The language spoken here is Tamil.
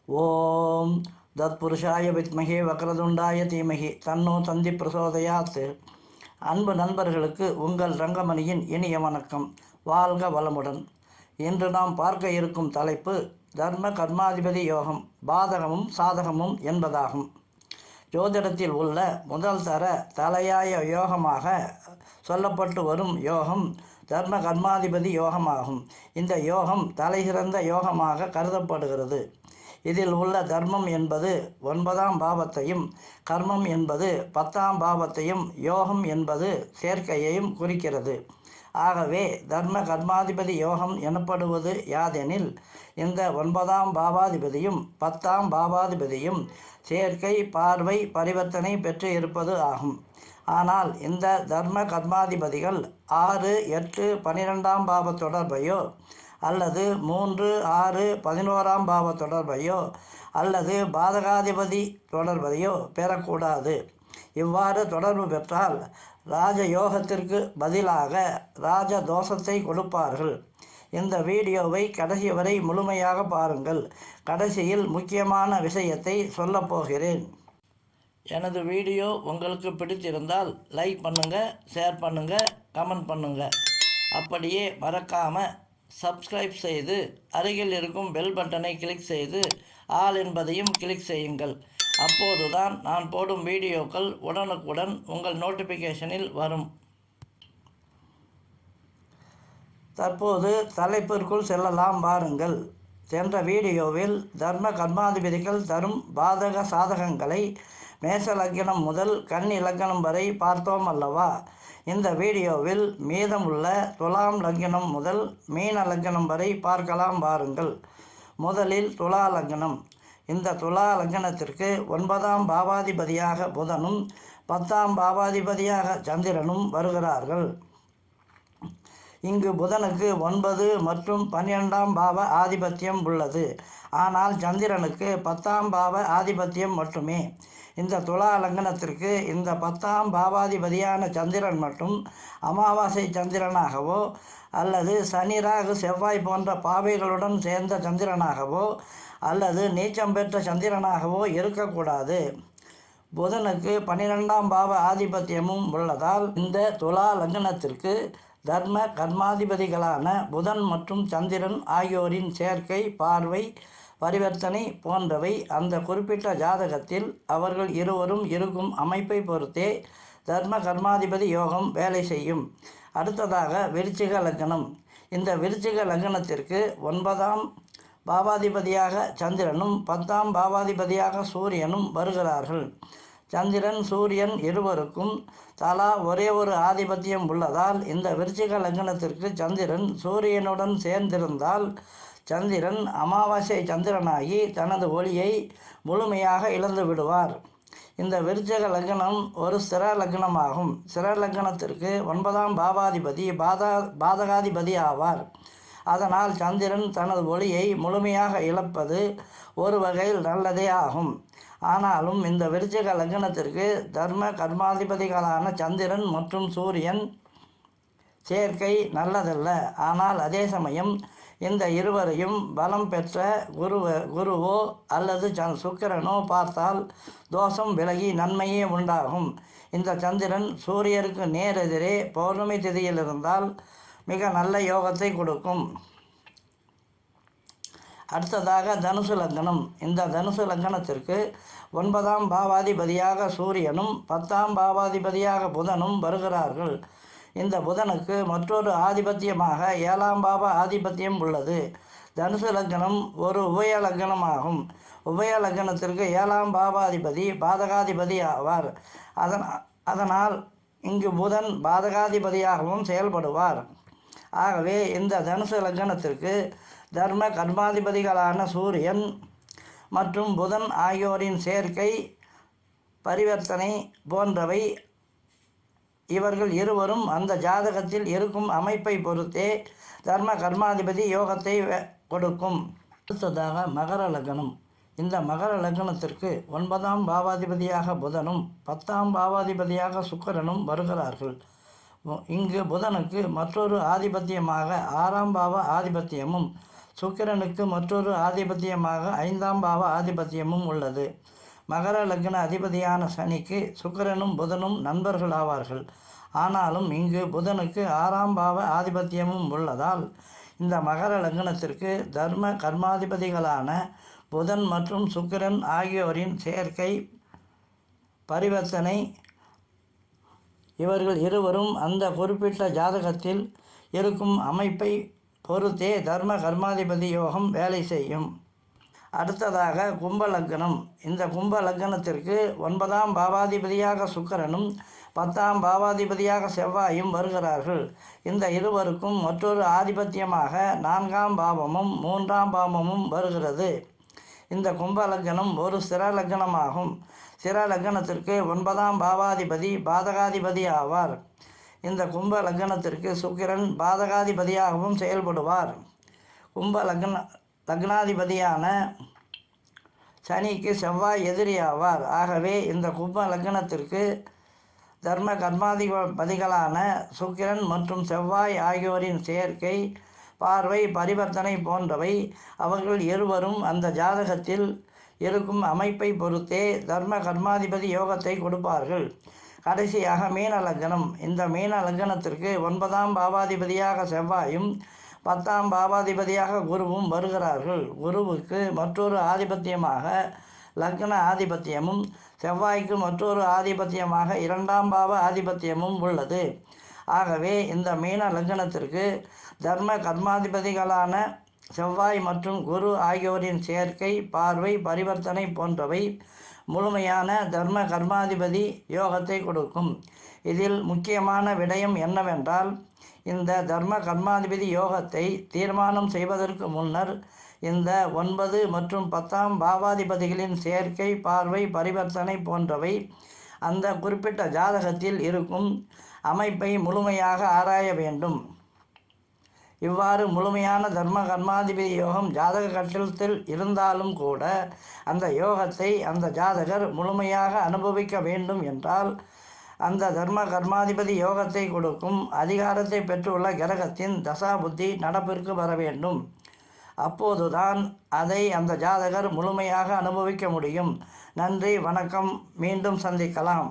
ஓம் தத்புருஷாய வித்மகே வக்ரதுண்டாய தீமகி தன்னோ தந்தி பிரசோதயாத். அன்பு நண்பர்களுக்கு உங்கள் ரங்கமணியின் இனிய வணக்கம். வாழ்க வளமுடன். இன்று நாம் பார்க்க இருக்கும் தலைப்பு தர்ம கர்மாதிபதி யோகம், பாதகமும் சாதகமும் என்பதாகும். ஜோதிடத்தில் உள்ள முதல் தர தலையாய யோகமாக சொல்லப்பட்டு வரும் யோகம் தர்ம கர்மாதிபதி யோகமாகும். இந்த யோகம் தலைசிறந்த யோகமாக கருதப்படுகிறது. இதில் உள்ள தர்மம் என்பது 9ஆம் பாவத்தையும், கர்மம் என்பது 10ஆம் பாவத்தையும், யோகம் என்பது சேர்க்கையையும் குறிக்கிறது. ஆகவே தர்ம கர்மாதிபதி யோகம் எனப்படுவது யாதெனில், இந்த 9ஆம் பாவாதிபதியும் 10ஆம் பாவாதிபதியும் சேர்க்கை, பார்வை, பரிவர்த்தனை பெற்று இருப்பது ஆகும். ஆனால் இந்த தர்ம கர்மாதிபதிகள் 6, 8, 12ஆம் பாவ தொடர்பையோ அல்லது 3, 6, 11ஆம் பாவ தொடர்பையோ அல்லது பாதகாதிபதி தொடர்பையோ பெறக்கூடாது. இவ்வாறு தொடர்பு பெற்றால் ராஜயோகத்திற்கு பதிலாக ராஜ தோஷத்தை கொடுப்பார்கள். இந்த வீடியோவை கடைசி வரை முழுமையாக பாருங்கள். கடைசியில் முக்கியமான விஷயத்தை சொல்லப் போகிறேன். எனது வீடியோ உங்களுக்கு பிடித்திருந்தால் லைக் பண்ணுங்கள், ஷேர் பண்ணுங்கள், கமெண்ட் பண்ணுங்கள். அப்படியே மறக்காமல் சப்ஸ்கிரைப் செய்து அருகில் இருக்கும் பெல் பட்டனை கிளிக் செய்து ஆல் என்பதையும் கிளிக் செய்யுங்கள். அப்போதுதான் நான் போடும் வீடியோக்கள் உடனுக்குடன் உங்கள் நோட்டிஃபிகேஷனில் வரும். தற்போது தலைப்பிற்குள் செல்லலாம் வாருங்கள். சென்ற வீடியோவில் தர்ம கர்மாதிபதிகள் தரும் பாதக சாதகங்களை மேஷ லக்னம் முதல் கன்னி லக்னம் வரை பார்த்தோம் அல்லவா? இந்த வீடியோவில் மீதமுள்ள துலாம் லக்னம் முதல் மீன லக்னம் வரை பார்க்கலாம் வாருங்கள். முதலில் துலா லக்னம். இந்த துலா லக்னத்திற்கு 9ஆம் பாவாதிபதியாக புதனும் 10ஆம் பாவாதிபதியாக சந்திரனும் வருகிறார்கள். இங்கு புதனுக்கு 9 மற்றும் 12ஆம் பாவ ஆதிபத்தியம் உள்ளது. ஆனால் சந்திரனுக்கு 10ஆம் பாவ ஆதிபத்தியம் மட்டுமே. இந்த துலா லக்னத்திற்கு இந்த 10ஆம் பாவாதிபதியான சந்திரன் மட்டும் அமாவாசை சந்திரனாகவோ அல்லது சனி, ராகு, செவ்வாய் போன்ற பாவைகளுடன் சேர்ந்த சந்திரனாகவோ அல்லது நீச்சம் பெற்ற சந்திரனாகவோ இருக்கக்கூடாது. புதனுக்கு 12ஆம் பாவ ஆதிபத்தியமும் உள்ளதால் இந்த துலா லக்னத்திற்கு தர்ம கர்மாதிபதிகளான புதன் மற்றும் சந்திரன் ஆகியோரின் சேர்க்கை, பார்வை, பரிவர்த்தனை போன்றவை அந்த குறிப்பிட்ட ஜாதகத்தில் அவர்கள் இருவரும் இருக்கும் அமைப்பை பொறுத்தே தர்ம கர்மாதிபதி யோகம் வேலை செய்யும். அடுத்ததாக விருச்சிக லக்னம். இந்த விருச்சிக லக்னத்திற்கு 9ஆம் பாவாதிபதியாக சந்திரனும் 10ஆம் பாவாதிபதியாக சூரியனும் வருகிறார்கள். சந்திரன், சூரியன் இருவருக்கும் தலா ஒரே ஒரு ஆதிபத்தியம் உள்ளதால் இந்த விருச்சிக லக்னத்திற்கு சந்திரன் சூரியனுடன் சேர்ந்திருந்தால் சந்திரன் அமாவாசை சந்திரனாகி தனது ஒளியை முழுமையாக இழந்து விடுவார். இந்த விருச்சிக லக்னம் ஒரு ஸ்திர லக்னமாகும். ஸ்திர லக்னத்திற்கு 9ஆம் பாவாதிபதி பாதகாதிபதி ஆவார். அதனால் சந்திரன் தனது ஒளியை முழுமையாக இழப்பது ஒரு வகையில் நல்லதே ஆகும். ஆனாலும் இந்த விருச்சிக லக்னத்திற்கு தர்ம கர்மாதிபதிகளான சந்திரன் மற்றும் சூரியன் சேர்க்கை நல்லதல்ல. ஆனால் அதே சமயம் இந்த இருவரையும் பலம் பெற்ற குருவோ அல்லது சுக்கிரனோ பார்த்தால் தோஷம் விலகி நன்மையே உண்டாகும். இந்த சந்திரன் சூரியருக்கு நேரெதிரே பௌர்ணமி திதியில் இருந்தால் மிக நல்ல யோகத்தை கொடுக்கும். அடுத்ததாக தனுசு லக்னம். இந்த தனுசு லக்னத்திற்கு 9ஆம் பாவாதிபதியாக சூரியனும் 10ஆம் பாவாதிபதியாக புதனும் வருகிறார்கள். இந்த புதனுக்கு மற்றொரு ஆதிபத்தியமாக 7ஆம் பாவ ஆதிபத்தியம் உள்ளது. தனுசு லக்னம் ஒரு உபய லக்னமாகும். உபய லக்னத்திற்கு 7ஆம் பாவாதிபதி பாதகாதிபதி ஆவார். அதனால் இங்கு புதன் பாதகாதிபதியாகவும் செயல்படுவார். ஆகவே இந்த தனுசு லக்னத்திற்கு தர்ம கர்மாதிபதிகளான சூரியன் மற்றும் புதன் ஆகியோரின் சேர்க்கை, பரிவர்த்தனை போன்றவை இவர்கள் இருவரும் அந்த ஜாதகத்தில் இருக்கும் அமைப்பை பொறுத்தே தர்ம கர்மாதிபதி யோகத்தை கொடுக்கும். அடுத்ததாக மகர லக்னம். இந்த மகர லக்னத்திற்கு 9ஆம் பாவாதிபதியாக புதனும் 10ஆம் பாவாதிபதியாக சுக்கிரனும் வருகிறார்கள். இங்கு புதனுக்கு மற்றொரு ஆதிபத்தியமாக 6ஆம் பாவ ஆதிபத்தியமும் சுக்கிரனுக்கு மற்றொரு ஆதிபத்தியமாக 5ஆம் பாவ ஆதிபத்தியமும் உள்ளது. மகர லக்ன அதிபதியான சனிக்கு சுக்கிரனும் புதனும் நண்பர்கள் ஆவார்கள். ஆனாலும் இங்கு புதனுக்கு 6ஆம் பாவ ஆதிபத்தியமும் உள்ளதால் இந்த மகர லக்னத்திற்கு தர்ம கர்மாதிபதிகளான புதன் மற்றும் சுக்கிரன் ஆகியோரின் சேர்க்கை பரிவர்த்தனை இவர்கள் இருவரும் அந்த குறிப்பிட்ட ஜாதகத்தில் இருக்கும் அமைப்பை பொறுத்தே தர்ம கர்மாதிபதி யோகம் வேலை செய்யும். அடுத்ததாக கும்ப லக்னம். இந்த கும்ப லக்னத்திற்கு 9ஆம் பாவாதிபதியாக சுக்கிரனும் 10ஆம் பாவாதிபதியாக செவ்வாயும் வருகிறார்கள். இந்த இருவருக்கும் மற்றொரு ஆதிபத்தியமாக 4ஆம் பாவமும் 3ஆம் பாவமும் வருகிறது. இந்த கும்ப லக்னம் ஒரு ஸ்திர லக்னமாகும். ஸ்திர லக்னத்திற்கு 9ஆம் பாவாதிபதி பாதகாதிபதி ஆவார். இந்த கும்ப லக்னத்திற்கு சுக்கிரன் பாதகாதிபதியாகவும் செயல்படுவார். கும்ப லக்னாதிபதியான சனிக்கு செவ்வாய் எதிரியாவார். ஆகவே இந்த கும்ப லக்னத்திற்கு தர்ம கர்மாதிபதிகளான சுக்கிரன் மற்றும் செவ்வாய் ஆகியோரின் சேர்க்கை, பார்வை, பரிவர்த்தனை போன்றவை அவர்கள் இருவரும் அந்த ஜாதகத்தில் இருக்கும் அமைப்பை பொறுத்தே தர்ம கர்மாதிபதி யோகத்தை கொடுப்பார்கள். கடைசியாக மீன லக்னம். இந்த மீன லக்னத்திற்கு 9ஆம் பாவாதிபதியாக செவ்வாயும் 10ஆம் பாவாதிபதியாக குருவும் வருகிறார்கள். குருவுக்கு மற்றொரு ஆதிபத்தியமாக லக்ன ஆதிபத்தியமும் செவ்வாய்க்கு மற்றொரு ஆதிபத்தியமாக 2ஆம் பாவ ஆதிபத்தியமும் உள்ளது. ஆகவே இந்த மீன லக்னத்திற்கு தர்ம கர்மாதிபதிகளான செவ்வாய் மற்றும் குரு ஆகியோரின் சேர்க்கை, பார்வை, பரிவர்த்தனை போன்றவை முழுமையான தர்ம கர்மாதிபதி யோகத்தை கொடுக்கும். இதில் முக்கியமான விடயம் என்னவென்றால், இந்த தர்ம கர்மாதிபதி யோகத்தை தீர்மானம் செய்வதற்கு முன்னர் இந்த 9 மற்றும் 10ஆம் பாவாதிபதிகளின் சேர்க்கை, பார்வை, பரிவர்த்தனை போன்றவை அந்த குறிப்பிட்ட ஜாதகத்தில் இருக்கும் அமைப்பை முழுமையாக ஆராய வேண்டும். இவ்வாறு முழுமையான தர்ம கர்மாதிபதி யோகம் ஜாதக கட்டத்தில் இருந்தாலும் கூட அந்த யோகத்தை அந்த ஜாதகர் முழுமையாக அனுபவிக்க வேண்டும் என்றால் அந்த தர்ம கர்மாதிபதி யோகத்தை கொடுக்கும் அதிகாரத்தை பெற்றுள்ள கிரகத்தின் தசா புத்தி நடப்பிற்கு வர வேண்டும். அப்போதுதான் அதை அந்த ஜாதகர் முழுமையாக அனுபவிக்க முடியும். நன்றி, வணக்கம். மீண்டும் சந்திக்கலாம்.